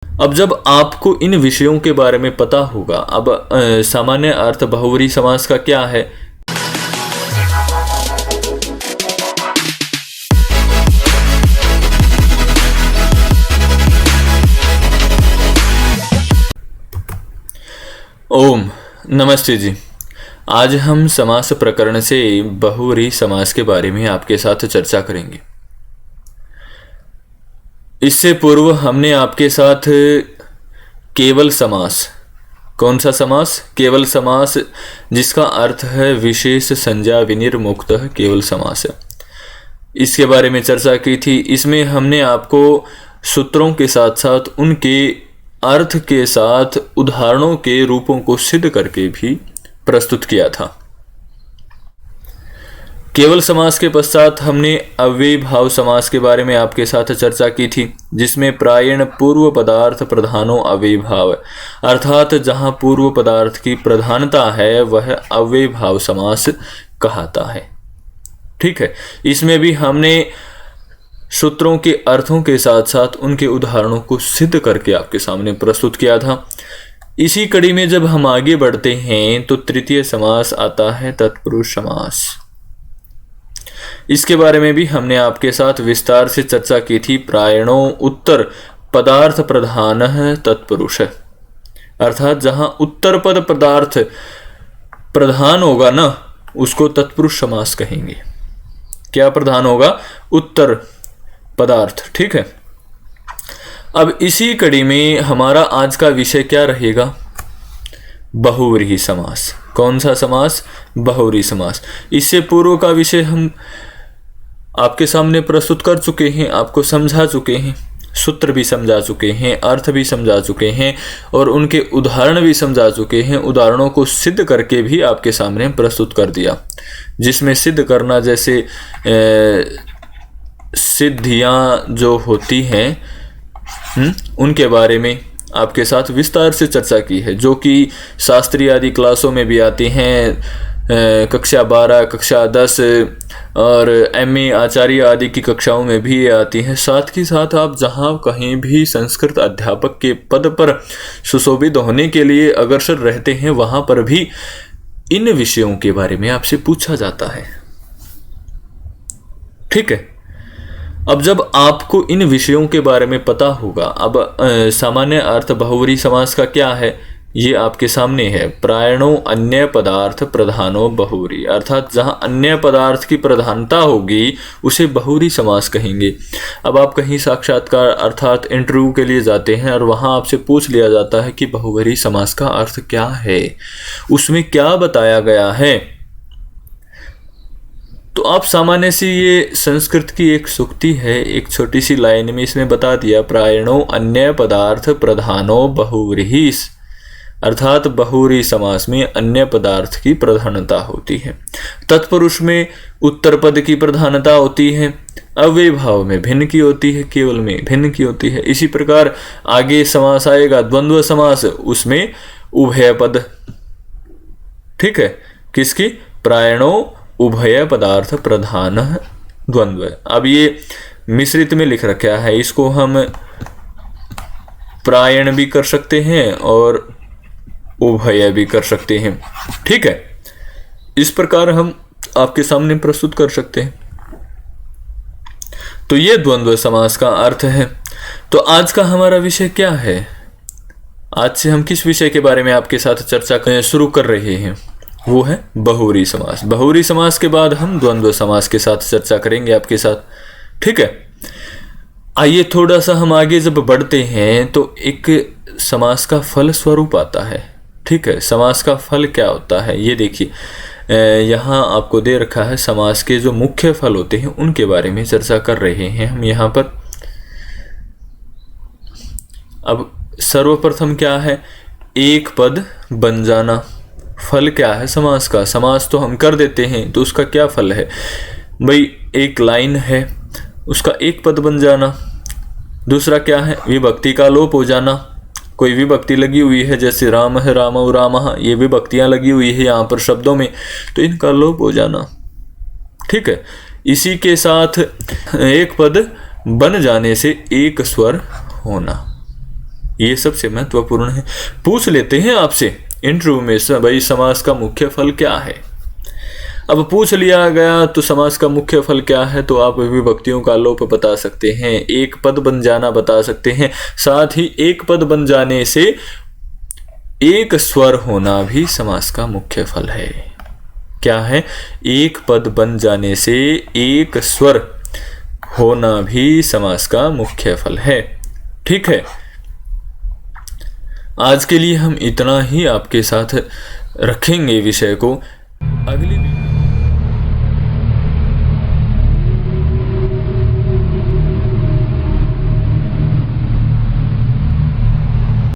अब जब आपको इन विषयों के बारे में पता होगा, अब सामान्य अर्थ बहुव्रीहि समास का क्या है, ओम नमस्ते जी। आज हम समास प्रकरण से बहुव्रीहि समास के बारे में आपके साथ चर्चा करेंगे। इससे पूर्व हमने आपके साथ केवल समास, कौन सा समास, केवल समास, जिसका अर्थ है विशेष संज्ञा विनिर्मुक्त केवल समास, इसके बारे में चर्चा की थी। इसमें हमने आपको सूत्रों के साथ साथ उनके अर्थ के साथ उदाहरणों के रूपों को सिद्ध करके भी प्रस्तुत किया था। केवल समास के पश्चात हमने अव्ययी भाव समास के बारे में आपके साथ चर्चा की थी, जिसमें प्रायण पूर्व पदार्थ प्रधानो अव्ययी भाव, अर्थात जहां पूर्व पदार्थ की प्रधानता है वह अव्ययी भाव समास कहलाता है। ठीक है, इसमें भी हमने सूत्रों के अर्थों के साथ साथ उनके उदाहरणों को सिद्ध करके आपके सामने प्रस्तुत किया था। इसी कड़ी में जब हम आगे बढ़ते हैं तो तृतीय समास आता है तत्पुरुष समास। इसके बारे में भी हमने आपके साथ विस्तार से चर्चा की थी। प्रायणो उत्तर पदार्थ प्रधान है तत्पुरुष, अर्थात जहां उत्तर पद पदार्थ प्रधान होगा ना, उसको तत्पुरुष समास कहेंगे। क्या प्रधान होगा? उत्तर पदार्थ। ठीक है, अब इसी कड़ी में हमारा आज का विषय क्या रहेगा? बहुव्रीहि समास। कौन सा समास? बहुव्रीहि समास। इससे पूर्व का विषय हम आपके सामने प्रस्तुत कर चुके हैं, आपको समझा चुके हैं, सूत्र भी समझा चुके हैं, अर्थ भी समझा चुके हैं और उनके उदाहरण भी समझा चुके हैं। उदाहरणों को सिद्ध करके भी आपके सामने प्रस्तुत कर दिया, जिसमें सिद्ध करना जैसे सिद्धियां जो होती हैं उनके बारे में आपके साथ विस्तार से चर्चा की है, जो कि शास्त्री आदि क्लासों में भी आती हैं, कक्षा 12, कक्षा 10 और MA आचार्य आदि की कक्षाओं में भी आती हैं। साथ ही साथ आप जहां कहीं भी संस्कृत अध्यापक के पद पर सुशोभित होने के लिए अग्रसर रहते हैं, वहां पर भी इन विषयों के बारे में आपसे पूछा जाता है। ठीक है, अब जब आपको इन विषयों के बारे में पता होगा, अब सामान्य अर्थ बहुव्रीहि समास का क्या है ये आपके सामने है। प्रायणो अन्य पदार्थ प्रधानो बहुव्रीहि, अर्थात जहां अन्य पदार्थ की प्रधानता होगी उसे बहुव्रीहि समास कहेंगे। अब आप कहीं साक्षात्कार अर्थात इंटरव्यू के लिए जाते हैं और वहां आपसे पूछ लिया जाता है कि बहुव्रीहि समास का अर्थ क्या है, उसमें क्या बताया गया है, तो आप सामान्य सी ये संस्कृत की एक सूक्ति है, एक छोटी सी लाइन में इसमें बता दिया, प्रायणो अन्य पदार्थ प्रधानो बहुव्रीहि, अर्थात बहुव्रीहि समास में अन्य पदार्थ की प्रधानता होती है। तत्पुरुष में उत्तर पद की प्रधानता होती है, अव्ययी भाव में भिन्न की होती है, केवल में भिन्न की होती है। इसी प्रकार आगे समास आएगा द्वंद्व समास, उसमें उभय पद। ठीक है, किसकी? प्रायणो उभय पदार्थ प्रधान द्वंद्व। अब ये मिश्रित में लिख रखा है, इसको हम प्रायण भी कर सकते हैं और उभय भी कर सकते हैं। ठीक है, इस प्रकार हम आपके सामने प्रस्तुत कर सकते हैं। तो ये द्वंद्व समास का अर्थ है। तो आज का हमारा विषय क्या है? आज से हम किस विषय के बारे में आपके साथ चर्चा शुरू कर रहे हैं? वो है बहुव्रीहि समास। बहुव्रीहि समास के बाद हम द्वंद्व समास के साथ चर्चा करेंगे आपके साथ। ठीक है, आइए थोड़ा सा हम आगे जब बढ़ते हैं तो एक समास का फल स्वरूप आता है। ठीक है, समास का फल क्या होता है ये देखिए, यहाँ आपको दे रखा है समास के जो मुख्य फल होते हैं उनके बारे में चर्चा कर रहे हैं हम यहाँ पर। अब सर्वप्रथम क्या है? एक पद बन जाना। फल क्या है समास का? समास तो हम कर देते हैं, तो उसका क्या फल है भाई? एक लाइन है, उसका एक पद बन जाना। दूसरा क्या है? विभक्ति का लोप हो जाना। कोई विभक्ति लगी हुई है, जैसे राम है, रामौ रामः, ये विभक्तियां लगी हुई है यहाँ पर शब्दों में, तो इनका लोप हो जाना। ठीक है, इसी के साथ एक पद बन जाने से एक स्वर होना। ये सबसे महत्वपूर्ण है। पूछ लेते हैं आपसे इंटरव्यू में भाई समास का मुख्य फल क्या है। अब पूछ लिया गया तो समास का मुख्य फल क्या है, तो आप विभक्तियों का लोप बता सकते हैं, एक पद बन जाना बता सकते हैं, साथ ही एक पद बन जाने से एक स्वर होना भी समास का मुख्य फल है। क्या है? एक पद बन जाने से एक स्वर होना भी समास का मुख्य फल है। ठीक है, आज के लिए हम इतना ही आपके साथ रखेंगे विषय को। अगली